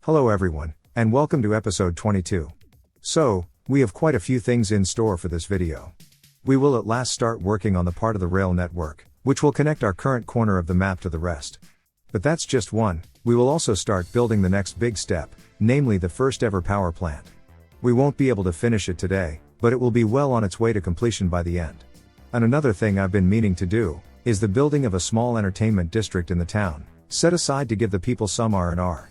Hello everyone, and welcome to episode 22. So, we have quite a few things in store for this video. We will at last start working on the part of the rail network, which will connect our current corner of the map to the rest. But that's just one. We will also start building the next big step, namely the first ever power plant. We won't be able to finish it today, but it will be well on its way to completion by the end. And another thing I've been meaning to do, is the building of a small entertainment district in the town, set aside to give the people some R&R.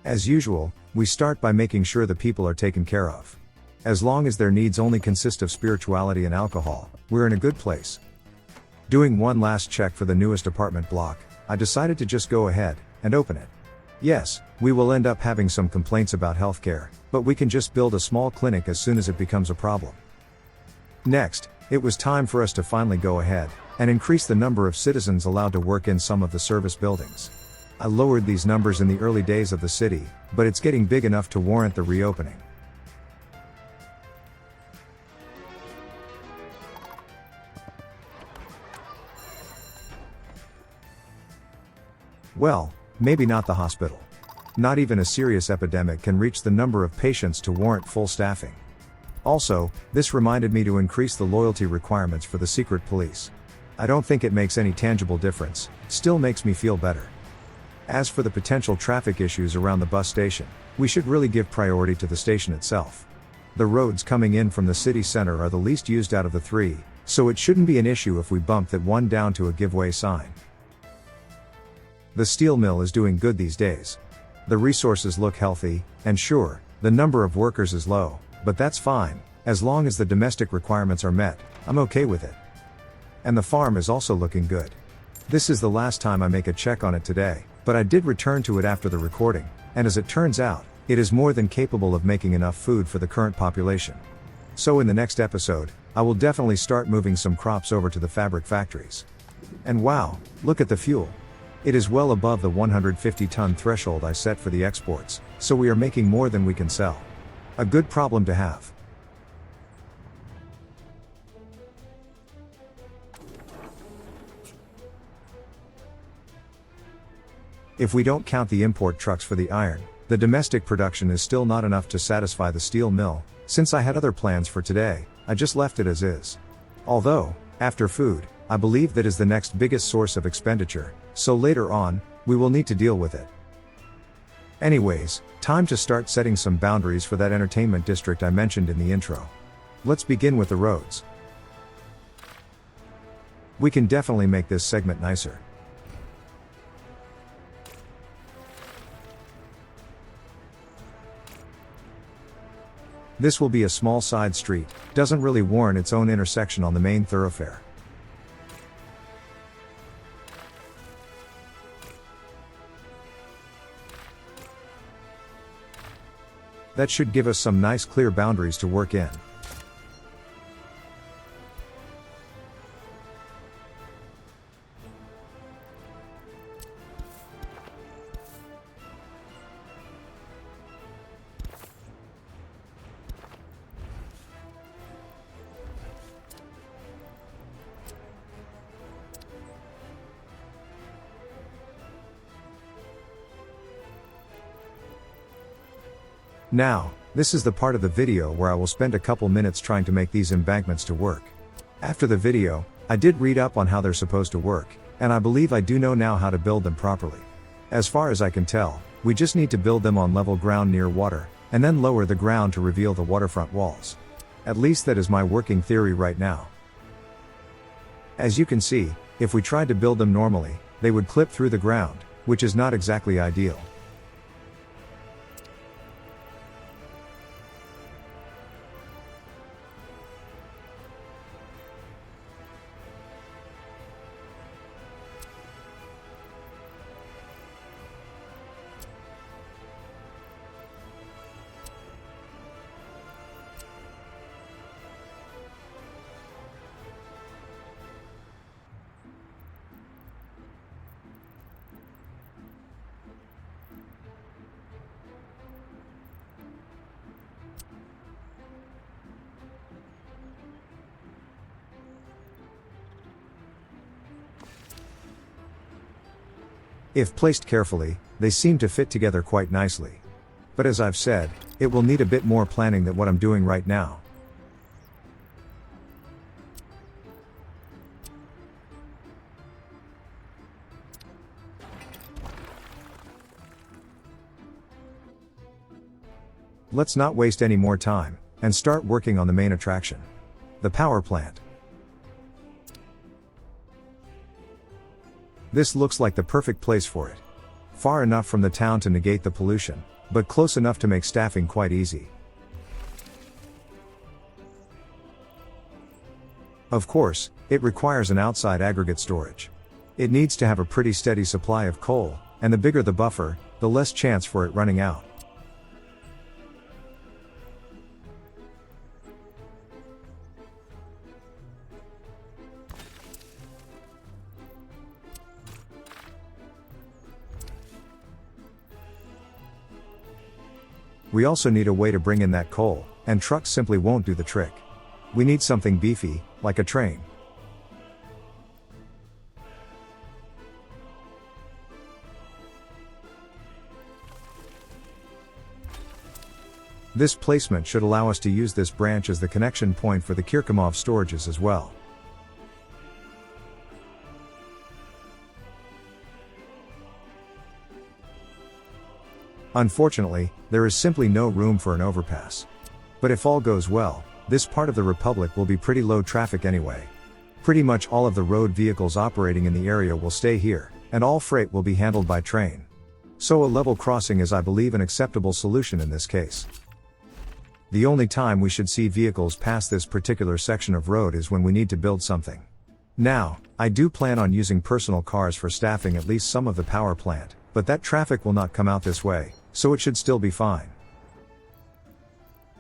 As usual, we start by making sure the people are taken care of. As long as their needs only consist of spirituality and alcohol, we're in a good place. Doing one last check for the newest apartment block, I decided to just go ahead and open it. Yes, we will end up having some complaints about healthcare, but we can just build a small clinic as soon as it becomes a problem. Next, it was time for us to finally go ahead and increase the number of citizens allowed to work in some of the service buildings. I lowered these numbers in the early days of the city, but it's getting big enough to warrant the reopening. Well, maybe not the hospital. Not even a serious epidemic can reach the number of patients to warrant full staffing. Also, this reminded me to increase the loyalty requirements for the secret police. I don't think it makes any tangible difference, still makes me feel better. As for the potential traffic issues around the bus station, we should really give priority to the station itself. The roads coming in from the city center are the least used out of the three, so it shouldn't be an issue if we bump that one down to a giveaway sign. The steel mill is doing good these days. The resources look healthy, and sure, the number of workers is low, but that's fine, as long as the domestic requirements are met, I'm okay with it. And the farm is also looking good. This is the last time I make a check on it today, but I did return to it after the recording, and as it turns out, it is more than capable of making enough food for the current population. So in the next episode, I will definitely start moving some crops over to the fabric factories. And wow, look at the fuel. It is well above the 150-ton threshold I set for the exports, so we are making more than we can sell. A good problem to have. If we don't count the import trucks for the iron, the domestic production is still not enough to satisfy the steel mill. Since I had other plans for today, I just left it as is. Although, after food, I believe that is the next biggest source of expenditure, so later on, we will need to deal with it. Anyways, time to start setting some boundaries for that entertainment district I mentioned in the intro. Let's begin with the roads. We can definitely make this segment nicer. This will be a small side street, doesn't really warrant its own intersection on the main thoroughfare. That should give us some nice clear boundaries to work in. Now, this is the part of the video where I will spend a couple minutes trying to make these embankments to work. After the video, I did read up on how they're supposed to work, and I believe I do know now how to build them properly. As far as I can tell, we just need to build them on level ground near water, and then lower the ground to reveal the waterfront walls. At least that is my working theory right now. As you can see, if we tried to build them normally, they would clip through the ground, which is not exactly ideal. If placed carefully, they seem to fit together quite nicely. But as I've said, it will need a bit more planning than what I'm doing right now. Let's not waste any more time, and start working on the main attraction. The power plant. This looks like the perfect place for it. Far enough from the town to negate the pollution, but close enough to make staffing quite easy. Of course, it requires an outside aggregate storage. It needs to have a pretty steady supply of coal, and the bigger the buffer, the less chance for it running out. We also need a way to bring in that coal, and trucks simply won't do the trick. We need something beefy, like a train. This placement should allow us to use this branch as the connection point for the Kirchhoff storages as well. Unfortunately, there is simply no room for an overpass. But if all goes well, this part of the Republic will be pretty low traffic anyway. Pretty much all of the road vehicles operating in the area will stay here, and all freight will be handled by train. So a level crossing is, I believe, an acceptable solution in this case. The only time we should see vehicles pass this particular section of road is when we need to build something. Now, I do plan on using personal cars for staffing at least some of the power plant, but that traffic will not come out this way, so it should still be fine.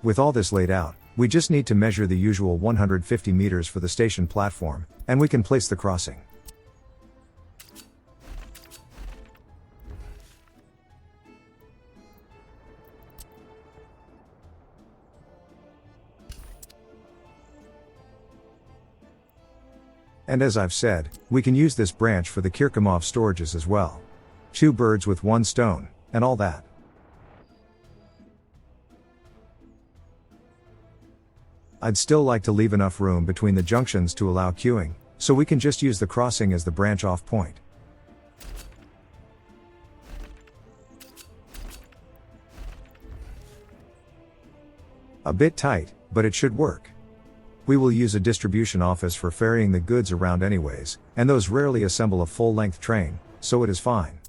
With all this laid out, we just need to measure the usual 150 meters for the station platform, and we can place the crossing. And as I've said, we can use this branch for the Kirchhoff storages as well. 2 birds with 1 stone, and all that. I'd still like to leave enough room between the junctions to allow queuing, so we can just use the crossing as the branch off point. A bit tight, but it should work. We will use a distribution office for ferrying the goods around anyways, and those rarely assemble a full-length train, so it is fine.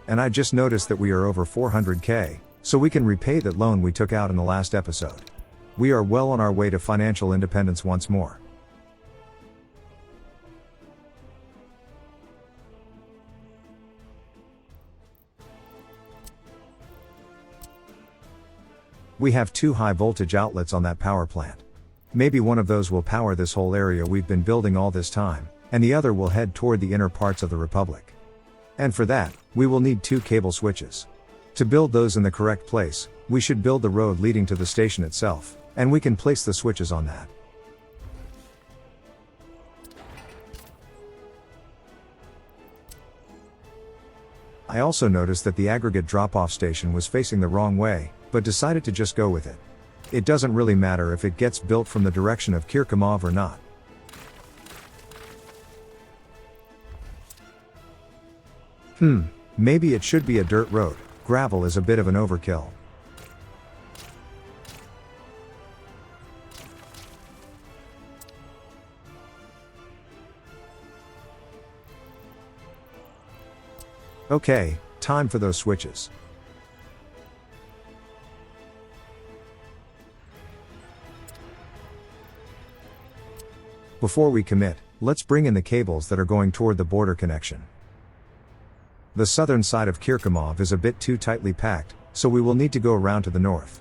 And I just noticed that we are over 400k, so we can repay that loan we took out in the last episode. We are well on our way to financial independence once more. We have 2 high voltage outlets on that power plant. Maybe one of those will power this whole area we've been building all this time, and the other will head toward the inner parts of the Republic. And for that, we will need 2 cable switches. To build those in the correct place, we should build the road leading to the station itself, and we can place the switches on that. I also noticed that the aggregate drop-off station was facing the wrong way, but decided to just go with it. It doesn't really matter if it gets built from the direction of Kirchhoff or not. Maybe it should be a dirt road. Gravel is a bit of an overkill. Okay, time for those switches. Before we commit, let's bring in the cables that are going toward the border connection. The southern side of Kirchhoff is a bit too tightly packed, so we will need to go around to the north.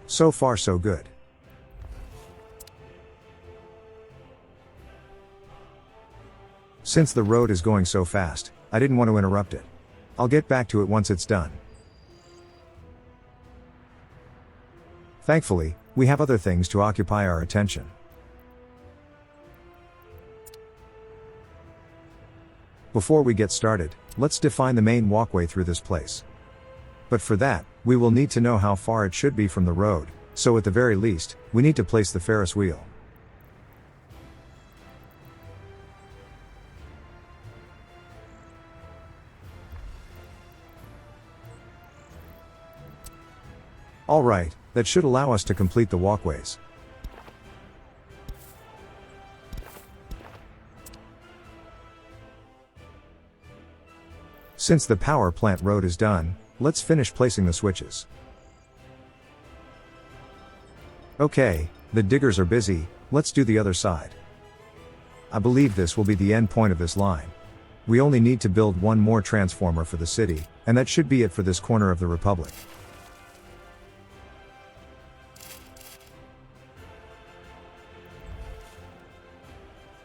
So far so good. Since the road is going so fast, I didn't want to interrupt it. I'll get back to it once it's done. Thankfully, we have other things to occupy our attention. Before we get started, let's define the main walkway through this place. But for that, we will need to know how far it should be from the road, so at the very least, we need to place the Ferris wheel. Alright, that should allow us to complete the walkways. Since the power plant road is done, let's finish placing the switches. Okay, the diggers are busy, let's do the other side. I believe this will be the end point of this line. We only need to build one more transformer for the city, and that should be it for this corner of the Republic.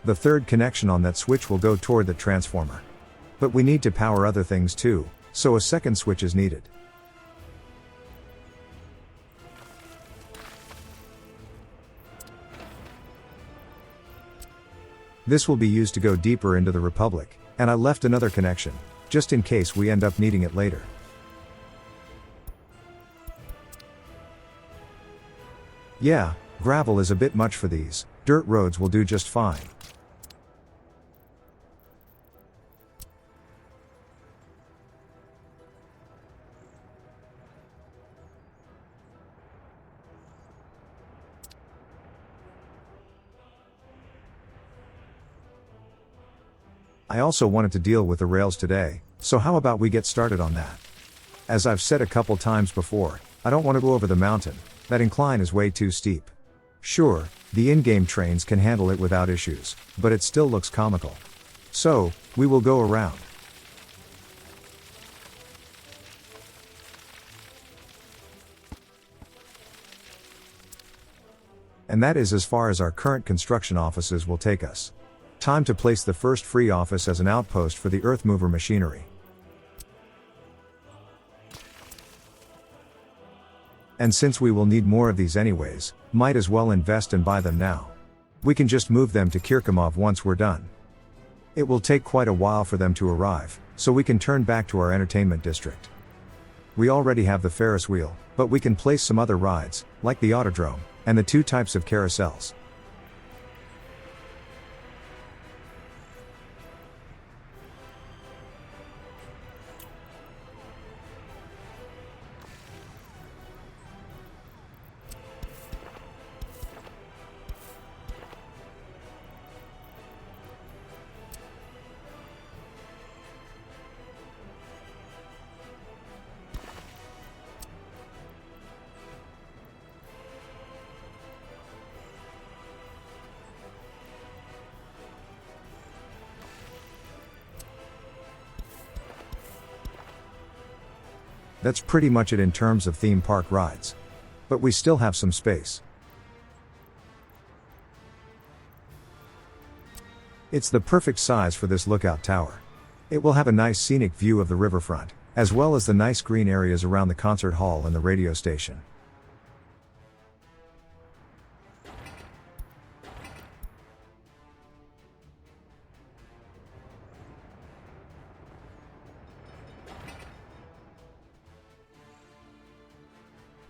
The third connection on that switch will go toward the transformer. But we need to power other things too, so a second switch is needed. This will be used to go deeper into the Republic, and I left another connection, just in case we end up needing it later. Yeah, gravel is a bit much for these, dirt roads will do just fine. I also wanted to deal with the rails today, so how about we get started on that? As I've said a couple times before, I don't want to go over the mountain, that incline is way too steep. Sure, the in-game trains can handle it without issues, but it still looks comical. So, we will go around. And that is as far as our current construction offices will take us. Time to place the first free office as an outpost for the earth mover machinery. And since we will need more of these anyways, might as well invest and buy them now. We can just move them to Kirkimov once we're done. It will take quite a while for them to arrive, so we can turn back to our entertainment district. We already have the Ferris wheel, but we can place some other rides, like the Autodrome, and the 2 types of carousels. That's pretty much it in terms of theme park rides. But we still have some space. It's the perfect size for this lookout tower. It will have a nice scenic view of the riverfront, as well as the nice green areas around the concert hall and the radio station.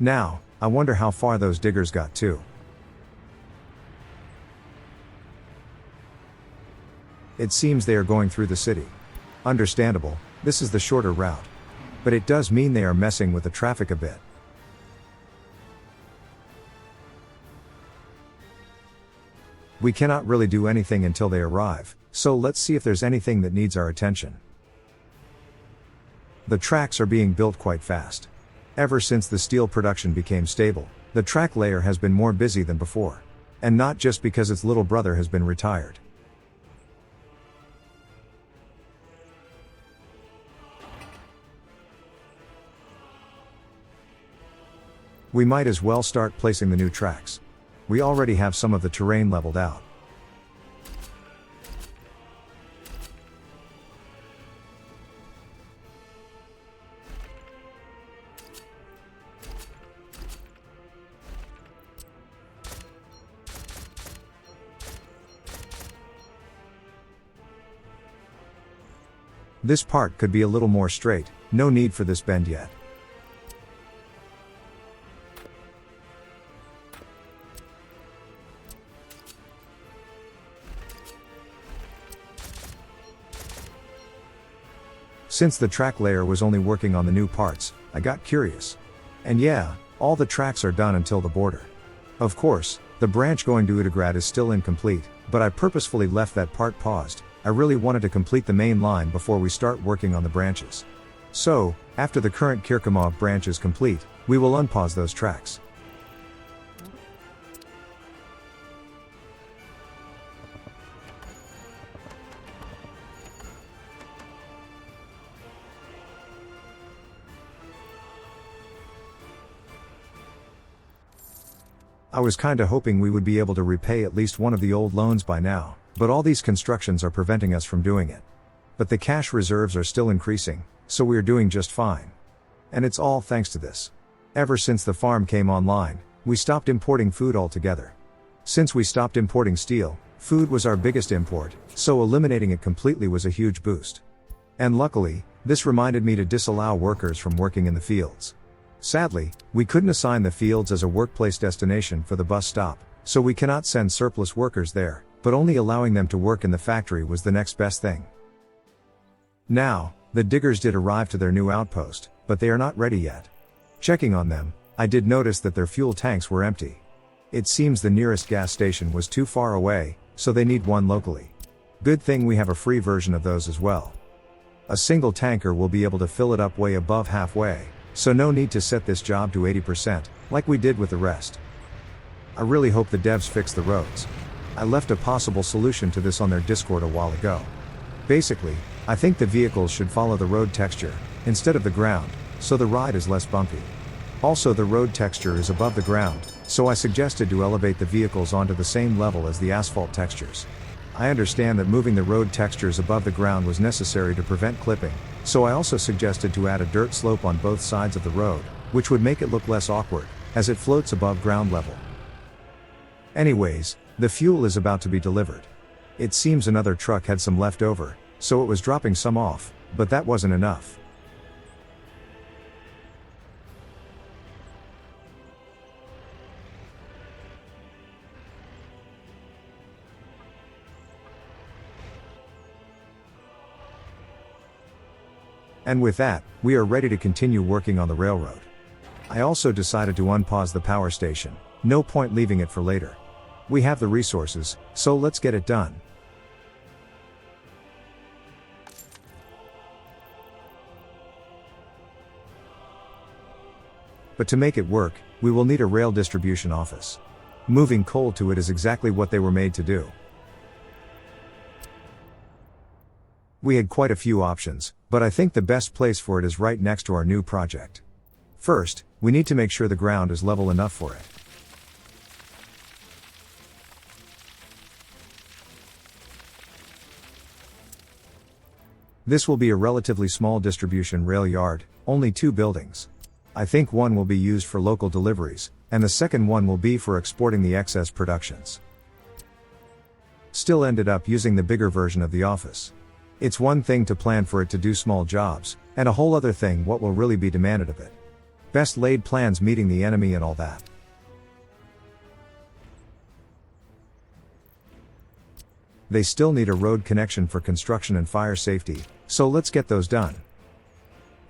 Now, I wonder how far those diggers got too. It seems they are going through the city. Understandable, this is the shorter route. But it does mean they are messing with the traffic a bit. We cannot really do anything until they arrive, so let's see if there's anything that needs our attention. The tracks are being built quite fast. Ever since the steel production became stable, the track layer has been more busy than before. And not just because its little brother has been retired. We might as well start placing the new tracks. We already have some of the terrain leveled out. This part could be a little more straight, no need for this bend yet. Since the track layer was only working on the new parts, I got curious. And yeah, all the tracks are done until the border. Of course, the branch going to Udegrad is still incomplete, but I purposefully left that part paused. I really wanted to complete the main line before we start working on the branches. So, after the current Kirkomov branch is complete, we will unpause those tracks. I was kinda hoping we would be able to repay at least one of the old loans by now, but all these constructions are preventing us from doing it. But the cash reserves are still increasing, so we are doing just fine. And it's all thanks to this. Ever since the farm came online, we stopped importing food altogether. Since we stopped importing steel, food was our biggest import, so eliminating it completely was a huge boost. And luckily, this reminded me to disallow workers from working in the fields. Sadly, we couldn't assign the fields as a workplace destination for the bus stop, so we cannot send surplus workers there, but only allowing them to work in the factory was the next best thing. Now, the diggers did arrive to their new outpost, but they are not ready yet. Checking on them, I did notice that their fuel tanks were empty. It seems the nearest gas station was too far away, so they need one locally. Good thing we have a free version of those as well. A single tanker will be able to fill it up way above halfway, so no need to set this job to 80%, like we did with the rest. I really hope the devs fix the roads. I left a possible solution to this on their Discord a while ago. Basically, I think the vehicles should follow the road texture, instead of the ground, so the ride is less bumpy. Also, the road texture is above the ground, so I suggested to elevate the vehicles onto the same level as the asphalt textures. I understand that moving the road textures above the ground was necessary to prevent clipping, so I also suggested to add a dirt slope on both sides of the road, which would make it look less awkward, as it floats above ground level. Anyways, the fuel is about to be delivered. It seems another truck had some left over, so it was dropping some off, but that wasn't enough. And with that, we are ready to continue working on the railroad. I also decided to unpause the power station, no point leaving it for later. We have the resources, so let's get it done. But to make it work, we will need a rail distribution office. Moving coal to it is exactly what they were made to do. We had quite a few options, but I think the best place for it is right next to our new project. First, we need to make sure the ground is level enough for it. This will be a relatively small distribution rail yard, only 2 buildings. I think one will be used for local deliveries, and the second one will be for exporting the excess productions. Still ended up using the bigger version of the office. It's one thing to plan for it to do small jobs, and a whole other thing what will really be demanded of it. Best laid plans meeting the enemy and all that. They still need a road connection for construction and fire safety, so let's get those done.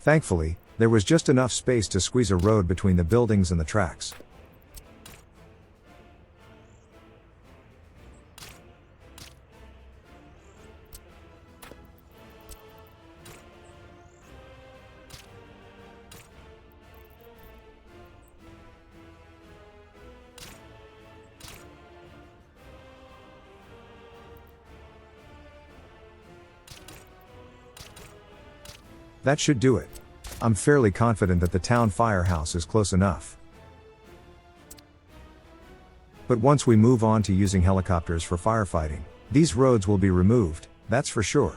Thankfully, there was just enough space to squeeze a road between the buildings and the tracks. That should do it. I'm fairly confident that the town firehouse is close enough. But once we move on to using helicopters for firefighting, these roads will be removed, that's for sure.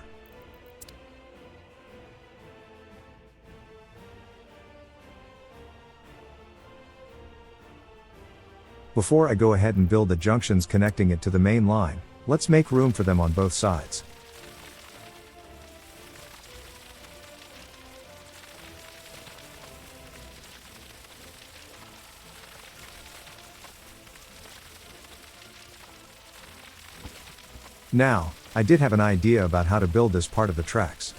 Before I go ahead and build the junctions connecting it to the main line, let's make room for them on both sides. Now, I did have an idea about how to build this part of the tracks.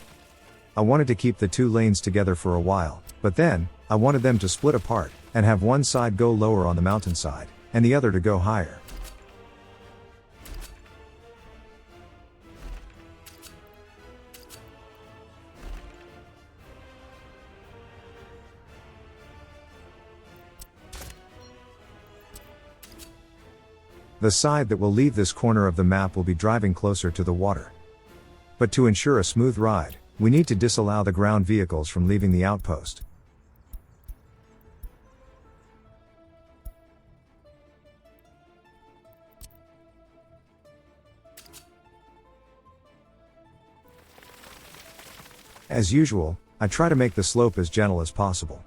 I wanted to keep the two lanes together for a while, but then, I wanted them to split apart, and have one side go lower on the mountainside, and the other to go higher. The side that will leave this corner of the map will be driving closer to the water. But to ensure a smooth ride, we need to disallow the ground vehicles from leaving the outpost. As usual, I try to make the slope as gentle as possible.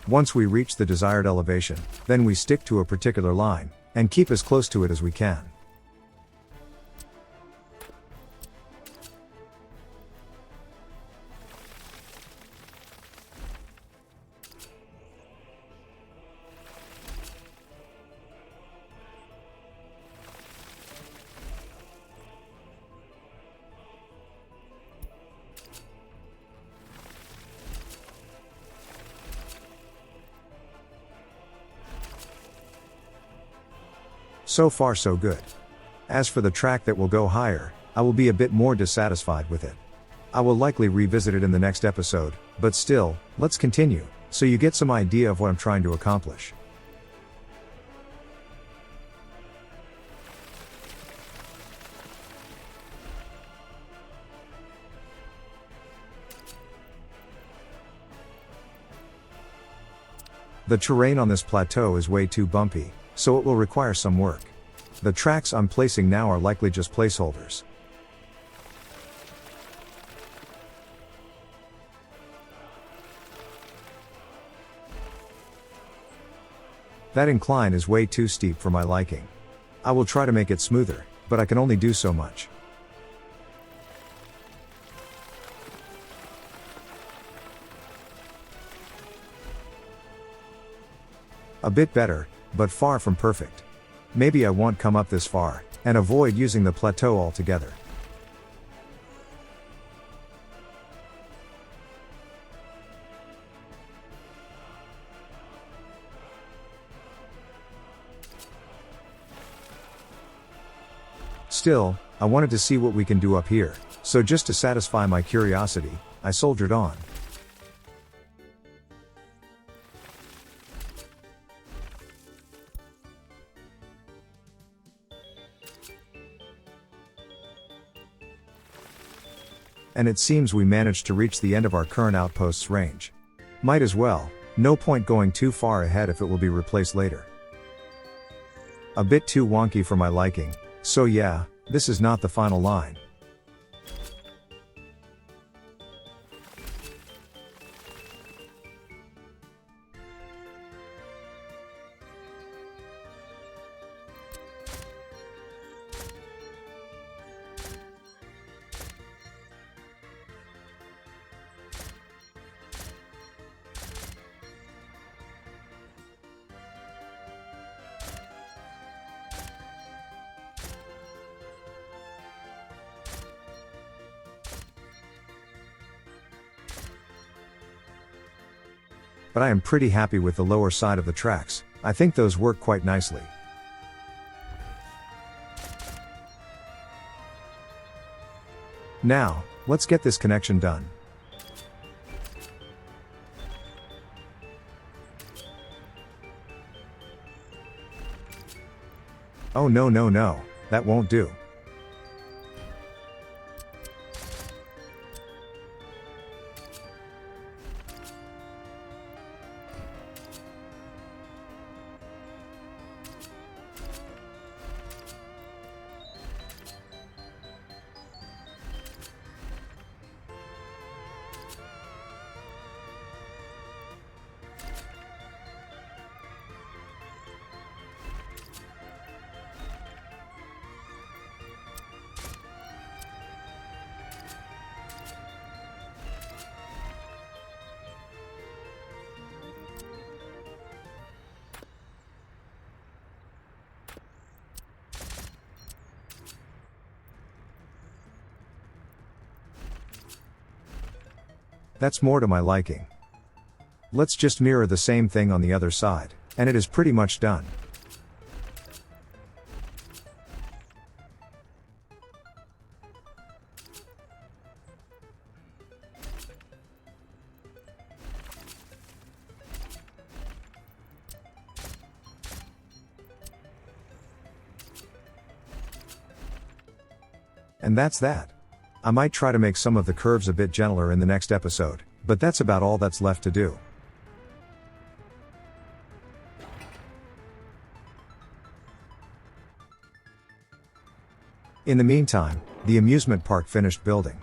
Once we reach the desired elevation, then we stick to a particular line, and keep as close to it as we can. So far so good. As for the track that will go higher, I will be a bit more dissatisfied with it. I will likely revisit it in the next episode, but still, let's continue, so you get some idea of what I'm trying to accomplish. The terrain on this plateau is way too bumpy, so it will require some work. The tracks I'm placing now are likely just placeholders. That incline is way too steep for my liking. I will try to make it smoother, but I can only do so much. A bit better, but far from perfect. Maybe I won't come up this far, and avoid using the plateau altogether. Still, I wanted to see what we can do up here, so just to satisfy my curiosity, I soldiered on. And it seems we managed to reach the end of our current outpost's range. Might as well, no point going too far ahead if it will be replaced later. A bit too wonky for my liking, so yeah, this is not the final line. But I am pretty happy with the lower side of the tracks. I think those work quite nicely. Now, let's get this connection done. Oh no, that won't do. That's more to my liking. Let's just mirror the same thing on the other side, and it is pretty much done. And that's that. I might try to make some of the curves a bit gentler in the next episode, but that's about all that's left to do. In the meantime, the amusement park finished building.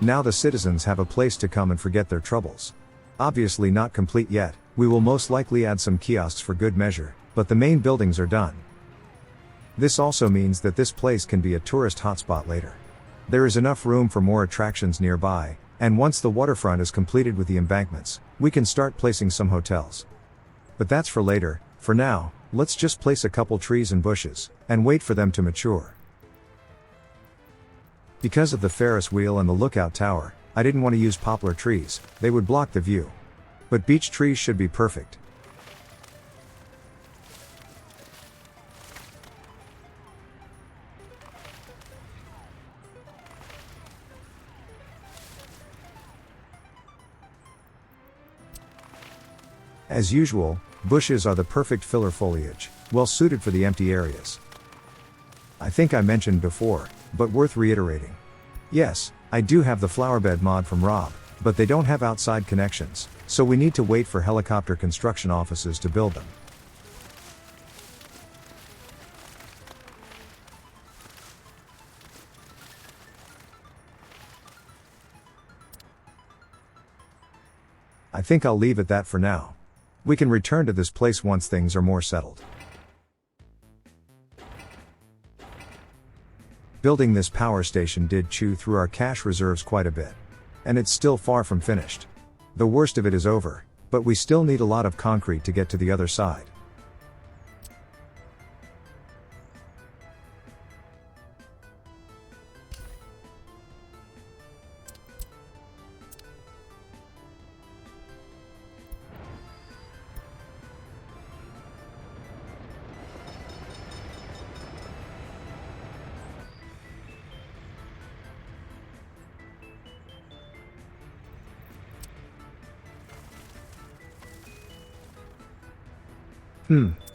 Now the citizens have a place to come and forget their troubles. Obviously not complete yet, we will most likely add some kiosks for good measure, but the main buildings are done. This also means that this place can be a tourist hotspot later. There is enough room for more attractions nearby, and once the waterfront is completed with the embankments, we can start placing some hotels. But that's for later. For now, let's just place a couple trees and bushes, and wait for them to mature. Because of the Ferris wheel and the lookout tower, I didn't want to use poplar trees, they would block the view. But beech trees should be perfect. As usual, bushes are the perfect filler foliage, well suited for the empty areas. I think I mentioned before, but worth reiterating. Yes, I do have the flowerbed mod from Rob, but they don't have outside connections, so we need to wait for helicopter construction offices to build them. I think I'll leave it that for now. We can return to this place once things are more settled. Building this power station did chew through our cash reserves quite a bit. And it's still far from finished. The worst of it is over, but we still need a lot of concrete to get to the other side.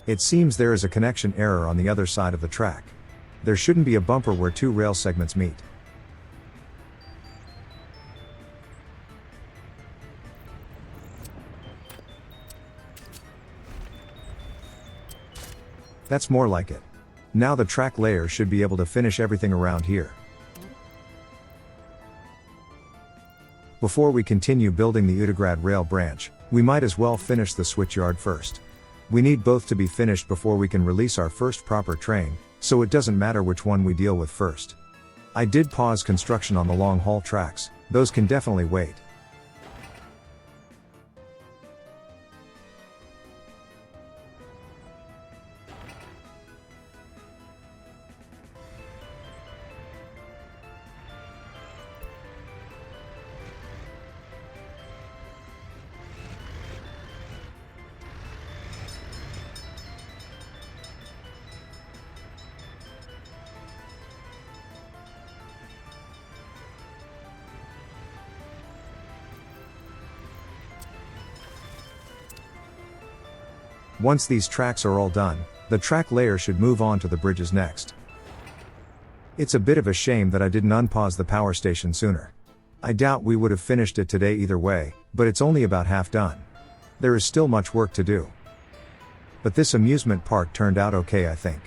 It seems there is a connection error on the other side of the track. There shouldn't be a bumper where two rail segments meet. That's more like it. Now the track layer should be able to finish everything around here. Before we continue building the Utegrad rail branch, we might as well finish the switchyard first. We need both to be finished before we can release our first proper train, so it doesn't matter which one we deal with first. I did pause construction on the long haul tracks, those can definitely wait. Once these tracks are all done, the track layer should move on to the bridges next. It's a bit of a shame that I didn't unpause the power station sooner. I doubt we would have finished it today either way, but it's only about half done. There is still much work to do. But this amusement park turned out okay, I think.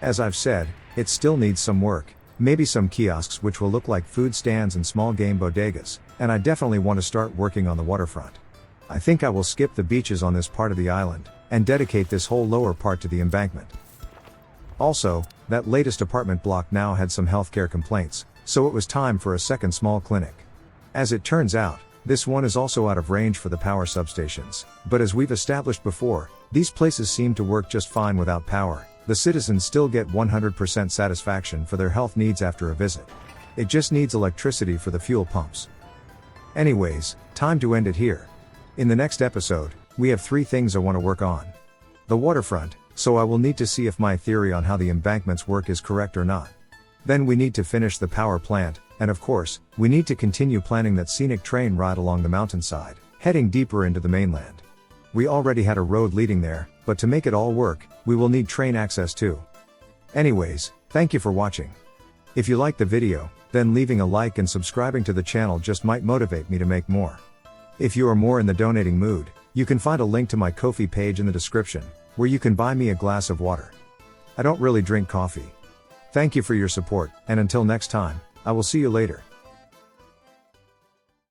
As I've said, it still needs some work, maybe some kiosks which will look like food stands and small game bodegas, and I definitely want to start working on the waterfront. I think I will skip the beaches on this part of the island, and dedicate this whole lower part to the embankment. Also, that latest apartment block now had some healthcare complaints, so it was time for a second small clinic. As it turns out, this one is also out of range for the power substations, but as we've established before, these places seem to work just fine without power. The citizens still get 100% satisfaction for their health needs after a visit. It just needs electricity for the fuel pumps. Anyways, time to end it here. In the next episode, we have 3 things I want to work on. The waterfront, so I will need to see if my theory on how the embankments work is correct or not. Then we need to finish the power plant, and of course, we need to continue planning that scenic train ride along the mountainside, heading deeper into the mainland. We already had a road leading there, but to make it all work, we will need train access too. Anyways, thank you for watching. If you liked the video, then leaving a like and subscribing to the channel just might motivate me to make more. If you are more in the donating mood, you can find a link to my Ko-fi page in the description, where you can buy me a glass of water. I don't really drink coffee. Thank you for your support, and until next time, I will see you later.